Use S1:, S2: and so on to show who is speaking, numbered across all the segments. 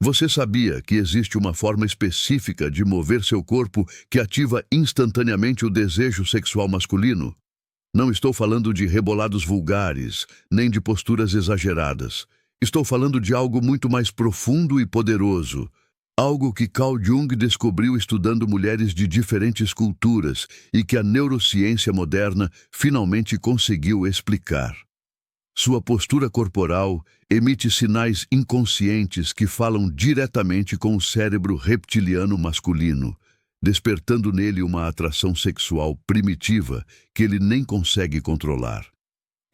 S1: Você sabia que existe uma forma específica de mover seu corpo que ativa instantaneamente o desejo sexual masculino? Não estou falando de rebolados vulgares, nem de posturas exageradas. Estou falando de algo muito mais profundo e poderoso. Algo que Carl Jung descobriu estudando mulheres de diferentes culturas e que a neurociência moderna finalmente conseguiu explicar. Sua postura corporal emite sinais inconscientes que falam diretamente com o cérebro reptiliano masculino, despertando nele uma atração sexual primitiva que ele nem consegue controlar.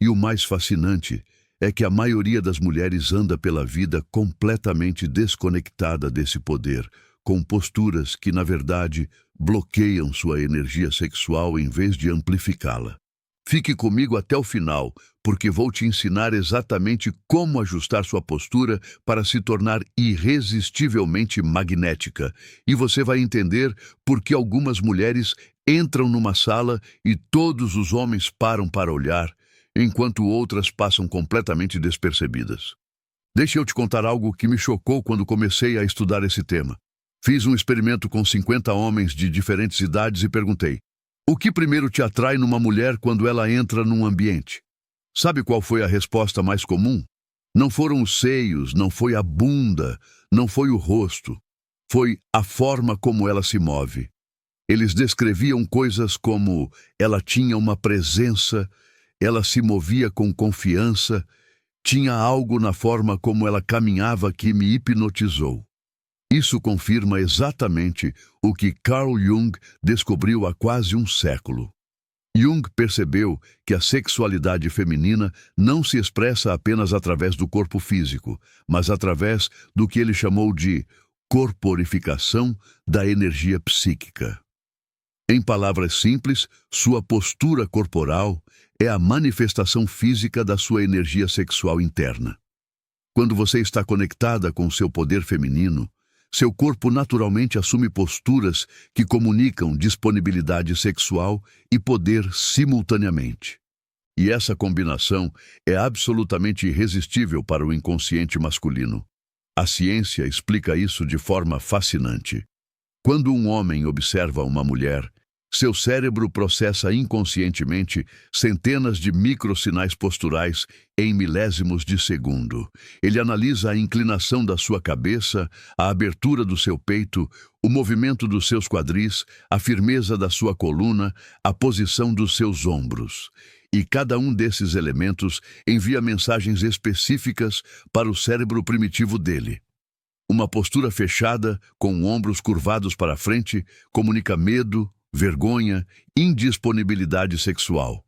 S1: E o mais fascinante é que a maioria das mulheres anda pela vida completamente desconectada desse poder, com posturas que, na verdade, bloqueiam sua energia sexual em vez de amplificá-la. Fique comigo até o final, porque vou te ensinar exatamente como ajustar sua postura para se tornar irresistivelmente magnética. E você vai entender por que algumas mulheres entram numa sala e todos os homens param para olhar, enquanto outras passam completamente despercebidas. Deixa eu te contar algo que me chocou quando comecei a estudar esse tema. Fiz um experimento com 50 homens de diferentes idades e perguntei: o que primeiro te atrai numa mulher quando ela entra num ambiente? Sabe qual foi a resposta mais comum? Não foram os seios, não foi a bunda, não foi o rosto. Foi a forma como ela se move. Eles descreviam coisas como: ela tinha uma presença, ela se movia com confiança, tinha algo na forma como ela caminhava que me hipnotizou. Isso confirma exatamente o que Carl Jung descobriu há quase um século. Jung percebeu que a sexualidade feminina não se expressa apenas através do corpo físico, mas através do que ele chamou de corporificação da energia psíquica. Em palavras simples, sua postura corporal é a manifestação física da sua energia sexual interna. Quando você está conectada com seu poder feminino, seu corpo naturalmente assume posturas que comunicam disponibilidade sexual e poder simultaneamente. E essa combinação é absolutamente irresistível para o inconsciente masculino. A ciência explica isso de forma fascinante. Quando um homem observa uma mulher, seu cérebro processa inconscientemente centenas de microsinais posturais em milésimos de segundo. Ele analisa a inclinação da sua cabeça, a abertura do seu peito, o movimento dos seus quadris, a firmeza da sua coluna, a posição dos seus ombros. E cada um desses elementos envia mensagens específicas para o cérebro primitivo dele. Uma postura fechada, com ombros curvados para frente, comunica medo, vergonha, indisponibilidade sexual.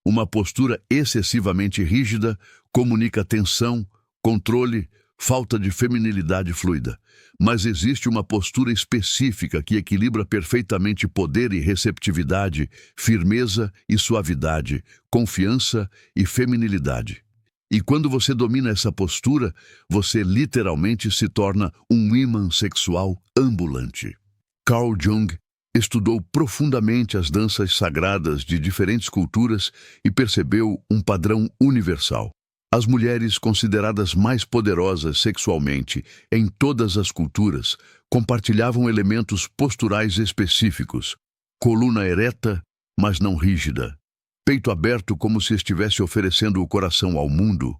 S1: Uma postura excessivamente rígida comunica tensão, controle, falta de feminilidade fluida. Mas existe uma postura específica que equilibra perfeitamente poder e receptividade, firmeza e suavidade, confiança e feminilidade. E quando você domina essa postura, você literalmente se torna um ímã sexual ambulante. Carl Jung estudou profundamente as danças sagradas de diferentes culturas e percebeu um padrão universal. As mulheres consideradas mais poderosas sexualmente em todas as culturas compartilhavam elementos posturais específicos: coluna ereta, mas não rígida, peito aberto como se estivesse oferecendo o coração ao mundo,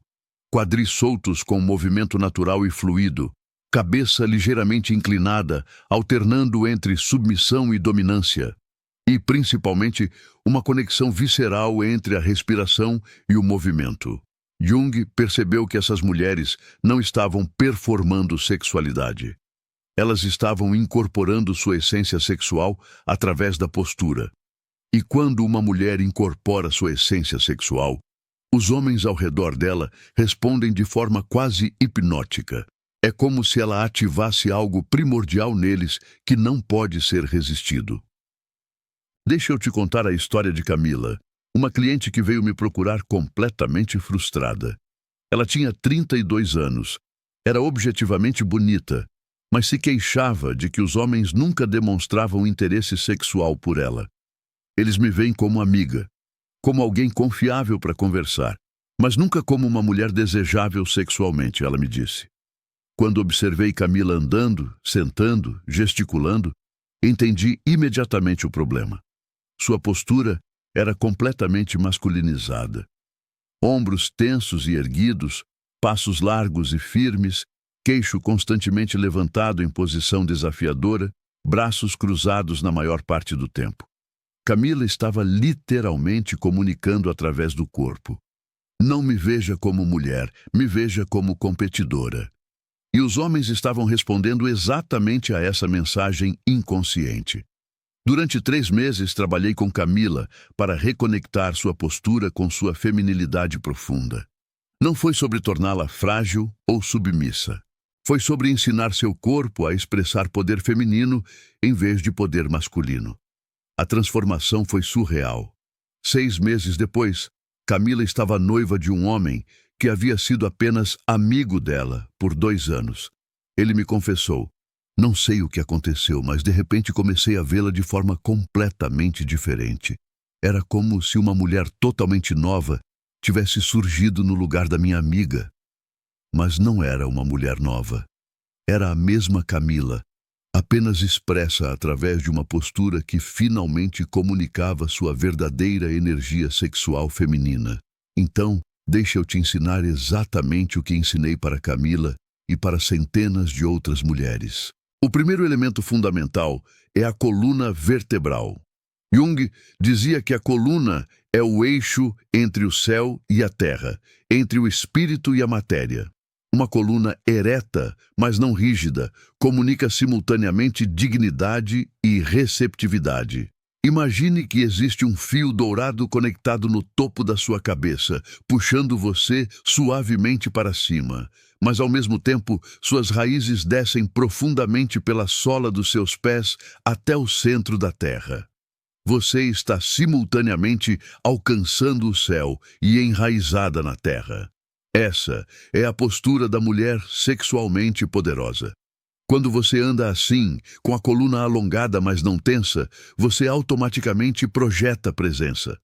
S1: quadris soltos com movimento natural e fluido, cabeça ligeiramente inclinada, alternando entre submissão e dominância, e, principalmente, uma conexão visceral entre a respiração e o movimento. Jung percebeu que essas mulheres não estavam performando sexualidade. Elas estavam incorporando sua essência sexual através da postura. E quando uma mulher incorpora sua essência sexual, os homens ao redor dela respondem de forma quase hipnótica. É como se ela ativasse algo primordial neles que não pode ser resistido. Deixa eu te contar a história de Camila, uma cliente que veio me procurar completamente frustrada. Ela tinha 32 anos, era objetivamente bonita, mas se queixava de que os homens nunca demonstravam interesse sexual por ela. Eles me veem como amiga, como alguém confiável para conversar, mas nunca como uma mulher desejável sexualmente, ela me disse. Quando observei Camila andando, sentando, gesticulando, entendi imediatamente o problema. Sua postura era completamente masculinizada. Ombros tensos e erguidos, passos largos e firmes, queixo constantemente levantado em posição desafiadora, braços cruzados na maior parte do tempo. Camila estava literalmente comunicando através do corpo. Não me veja como mulher, me veja como competidora. E os homens estavam respondendo exatamente a essa mensagem inconsciente. Durante 3 meses trabalhei com Camila para reconectar sua postura com sua feminilidade profunda. Não foi sobre torná-la frágil ou submissa. Foi sobre ensinar seu corpo a expressar poder feminino em vez de poder masculino. A transformação foi surreal. 6 meses depois, Camila estava noiva de um homem que havia sido apenas amigo dela por 2 anos. Ele me confessou: "Não sei o que aconteceu, mas de repente comecei a vê-la de forma completamente diferente. Era como se uma mulher totalmente nova tivesse surgido no lugar da minha amiga." Mas não era uma mulher nova. Era a mesma Camila, apenas expressa através de uma postura que finalmente comunicava sua verdadeira energia sexual feminina. Então, deixa eu te ensinar exatamente o que ensinei para Camila e para centenas de outras mulheres. O primeiro elemento fundamental é a coluna vertebral. Jung dizia que a coluna é o eixo entre o céu e a terra, entre o espírito e a matéria. Uma coluna ereta, mas não rígida, comunica simultaneamente dignidade e receptividade. Imagine que existe um fio dourado conectado no topo da sua cabeça, puxando você suavemente para cima, mas ao mesmo tempo suas raízes descem profundamente pela sola dos seus pés até o centro da terra. Você está simultaneamente alcançando o céu e enraizada na terra. Essa é a postura da mulher sexualmente poderosa. Quando você anda assim, com a coluna alongada mas não tensa, você automaticamente projeta presença.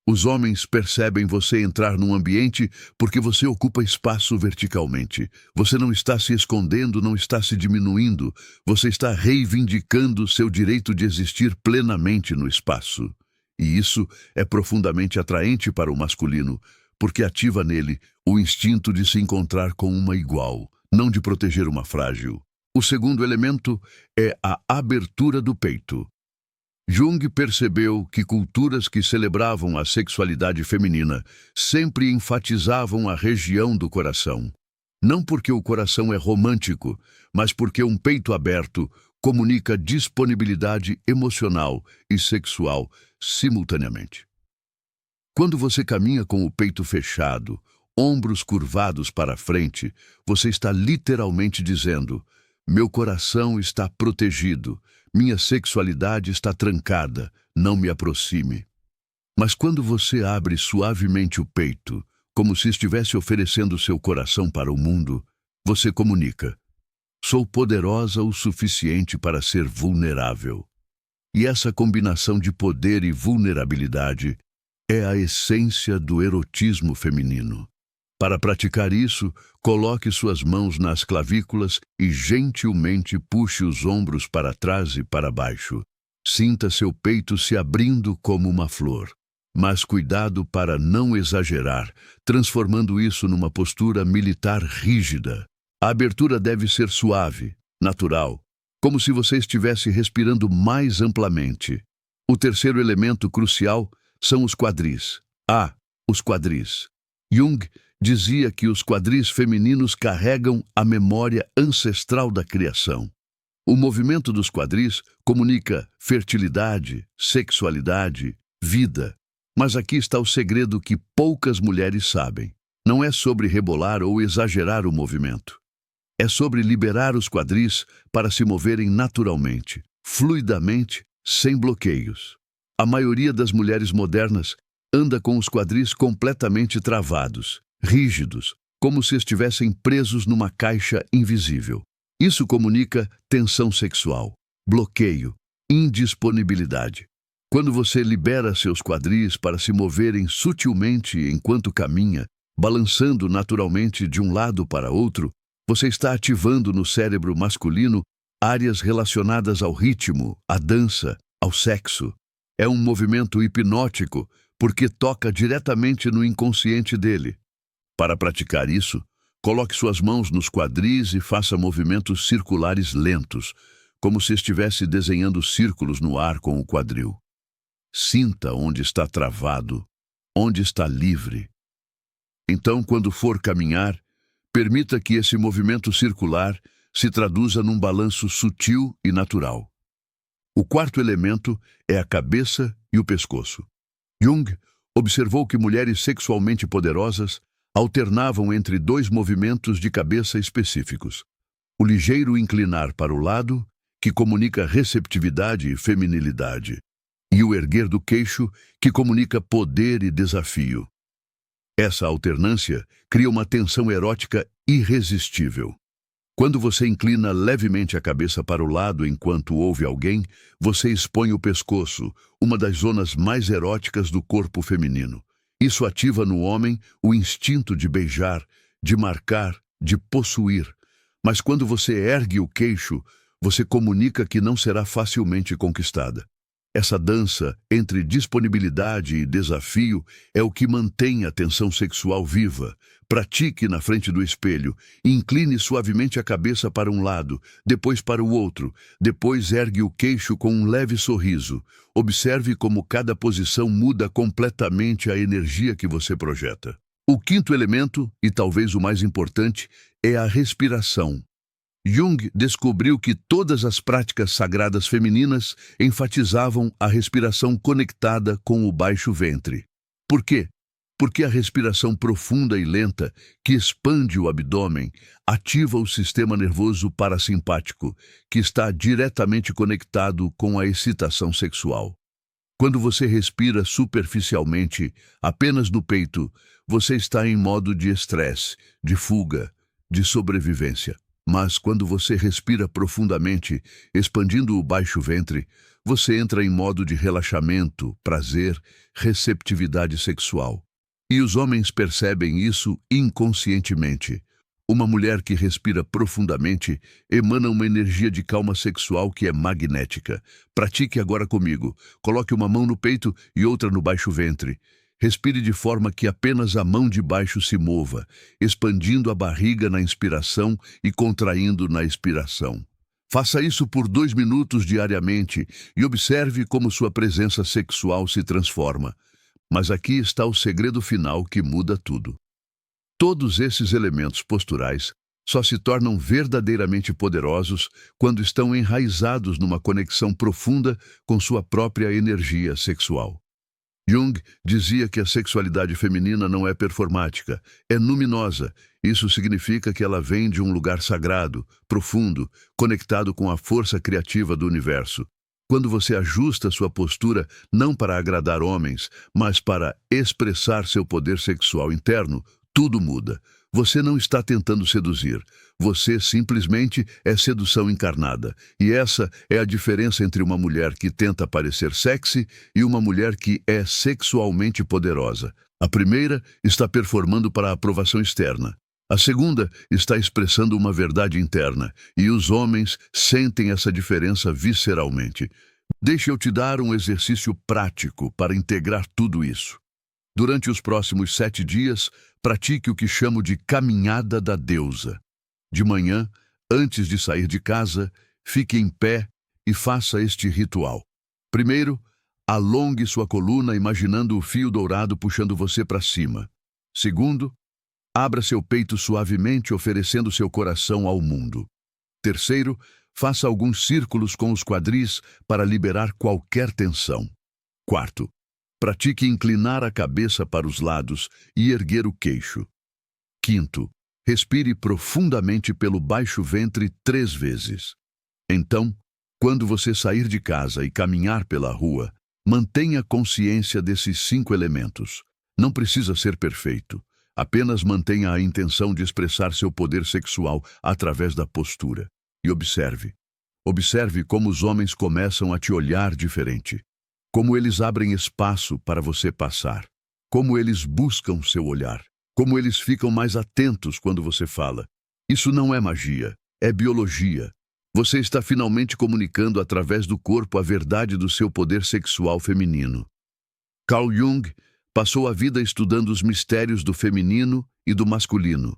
S1: Os homens percebem você entrar num ambiente porque você ocupa espaço verticalmente. Você não está se escondendo, não está se diminuindo. Você está reivindicando seu direito de existir plenamente no espaço. E isso é profundamente atraente para o masculino, porque ativa nele o instinto de se encontrar com uma igual, não de proteger uma frágil. O segundo elemento é a abertura do peito. Jung percebeu que culturas que celebravam a sexualidade feminina sempre enfatizavam a região do coração. Não porque o coração é romântico, mas porque um peito aberto comunica disponibilidade emocional e sexual simultaneamente. Quando você caminha com o peito fechado, ombros curvados para frente, você está literalmente dizendo: "Meu coração está protegido, minha sexualidade está trancada, não me aproxime." Mas quando você abre suavemente o peito, como se estivesse oferecendo seu coração para o mundo, você comunica: "Sou poderosa o suficiente para ser vulnerável." E essa combinação de poder e vulnerabilidade é a essência do erotismo feminino. Para praticar isso, coloque suas mãos nas clavículas e gentilmente puxe os ombros para trás e para baixo. Sinta seu peito se abrindo como uma flor. Mas cuidado para não exagerar, transformando isso numa postura militar rígida. A abertura deve ser suave, natural, como se você estivesse respirando mais amplamente. O terceiro elemento crucial são os quadris. Os quadris. Jung dizia que os quadris femininos carregam a memória ancestral da criação. O movimento dos quadris comunica fertilidade, sexualidade, vida. Mas aqui está o segredo que poucas mulheres sabem. Não é sobre rebolar ou exagerar o movimento. É sobre liberar os quadris para se moverem naturalmente, fluidamente, sem bloqueios. A maioria das mulheres modernas anda com os quadris completamente travados, rígidos, como se estivessem presos numa caixa invisível. Isso comunica tensão sexual, bloqueio, indisponibilidade. Quando você libera seus quadris para se moverem sutilmente enquanto caminha, balançando naturalmente de um lado para outro, Você está ativando no cérebro masculino áreas relacionadas ao ritmo, à dança, ao sexo. É um movimento hipnótico porque toca diretamente no inconsciente dele. Para praticar isso, coloque suas mãos nos quadris e faça movimentos circulares lentos, como se estivesse desenhando círculos no ar com o quadril. Sinta onde está travado, onde está livre. Então, quando for caminhar, permita que esse movimento circular se traduza num balanço sutil e natural. O quarto elemento é a cabeça e o pescoço. Jung observou que mulheres sexualmente poderosas alternavam entre dois movimentos de cabeça específicos. O ligeiro inclinar para o lado, que comunica receptividade e feminilidade, e o erguer do queixo, que comunica poder e desafio. Essa alternância cria uma tensão erótica irresistível. Quando você inclina levemente a cabeça para o lado enquanto ouve alguém, você expõe o pescoço, uma das zonas mais eróticas do corpo feminino. Isso ativa no homem o instinto de beijar, de marcar, de possuir. Mas quando você ergue o queixo, você comunica que não será facilmente conquistada. Essa dança entre disponibilidade e desafio é o que mantém a tensão sexual viva. Pratique na frente do espelho e incline suavemente a cabeça para um lado, depois para o outro, depois ergue o queixo com um leve sorriso. Observe como cada posição muda completamente a energia que você projeta. O quinto elemento, e talvez o mais importante, é a respiração. Jung descobriu que todas as práticas sagradas femininas enfatizavam a respiração conectada com o baixo ventre. Por quê? Porque a respiração profunda e lenta, que expande o abdômen, ativa o sistema nervoso parasimpático, que está diretamente conectado com a excitação sexual. Quando você respira superficialmente, apenas no peito, você está em modo de estresse, de fuga, de sobrevivência. Mas quando você respira profundamente, expandindo o baixo ventre, você entra em modo de relaxamento, prazer, receptividade sexual. E os homens percebem isso inconscientemente. Uma mulher que respira profundamente emana uma energia de calma sexual que é magnética. Pratique agora comigo. Coloque uma mão no peito e outra no baixo ventre. Respire de forma que apenas a mão de baixo se mova, expandindo a barriga na inspiração e contraindo na expiração. Faça isso por 2 minutos diariamente e observe como sua presença sexual se transforma. Mas aqui está o segredo final que muda tudo. Todos esses elementos posturais só se tornam verdadeiramente poderosos quando estão enraizados numa conexão profunda com sua própria energia sexual. Jung dizia que a sexualidade feminina não é performática, é luminosa. Isso significa que ela vem de um lugar sagrado, profundo, conectado com a força criativa do universo. Quando você ajusta sua postura não para agradar homens, mas para expressar seu poder sexual interno, tudo muda. Você não está tentando seduzir. Você simplesmente é sedução encarnada. E essa é a diferença entre uma mulher que tenta parecer sexy e uma mulher que é sexualmente poderosa. A primeira está performando para a aprovação externa. A segunda está expressando uma verdade interna. E os homens sentem essa diferença visceralmente. Deixa eu te dar um exercício prático para integrar tudo isso. Durante os próximos 7 dias, pratique o que chamo de caminhada da deusa. De manhã, antes de sair de casa, fique em pé e faça este ritual. Primeiro, alongue sua coluna imaginando o fio dourado puxando você para cima. Segundo, abra seu peito suavemente oferecendo seu coração ao mundo. Terceiro, faça alguns círculos com os quadris para liberar qualquer tensão. Quarto, pratique inclinar a cabeça para os lados e erguer o queixo. Quinto, respire profundamente pelo baixo ventre 3 vezes. Então, quando você sair de casa e caminhar pela rua, mantenha consciência desses 5 elementos. Não precisa ser perfeito. Apenas mantenha a intenção de expressar seu poder sexual através da postura. E observe. Observe como os homens começam a te olhar diferente. Como eles abrem espaço para você passar. Como eles buscam seu olhar. Como eles ficam mais atentos quando você fala. Isso não é magia, é biologia. Você está finalmente comunicando através do corpo a verdade do seu poder sexual feminino. Carl Jung passou a vida estudando os mistérios do feminino e do masculino.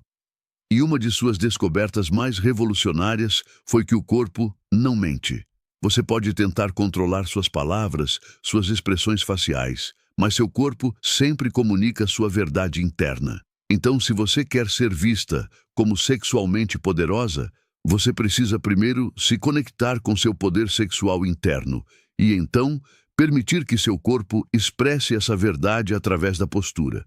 S1: E uma de suas descobertas mais revolucionárias foi que o corpo não mente. Você pode tentar controlar suas palavras, suas expressões faciais, mas seu corpo sempre comunica sua verdade interna. Então, se você quer ser vista como sexualmente poderosa, você precisa primeiro se conectar com seu poder sexual interno e então permitir que seu corpo expresse essa verdade através da postura.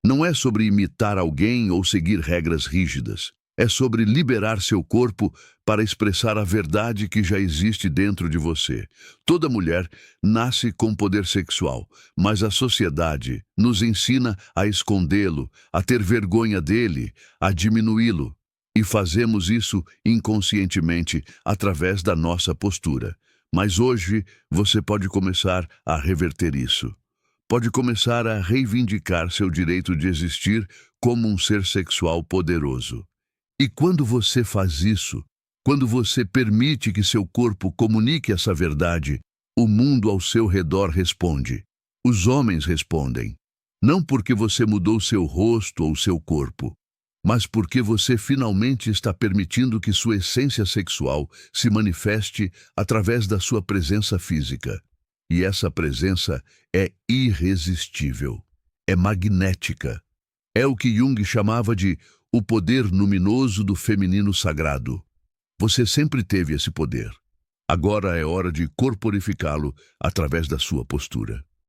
S1: Não é sobre imitar alguém ou seguir regras rígidas. É sobre liberar seu corpo para expressar a verdade que já existe dentro de você. Toda mulher nasce com poder sexual, mas a sociedade nos ensina a escondê-lo, a ter vergonha dele, a diminuí-lo. E fazemos isso inconscientemente através da nossa postura. Mas hoje você pode começar a reverter isso. Pode começar a reivindicar seu direito de existir como um ser sexual poderoso. E quando você faz isso, quando você permite que seu corpo comunique essa verdade, o mundo ao seu redor responde. Os homens respondem. Não porque você mudou seu rosto ou seu corpo, mas porque você finalmente está permitindo que sua essência sexual se manifeste através da sua presença física. E essa presença é irresistível, é magnética. É o que Jung chamava de o poder luminoso do feminino sagrado. Você sempre teve esse poder. Agora é hora de corporificá-lo através da sua postura.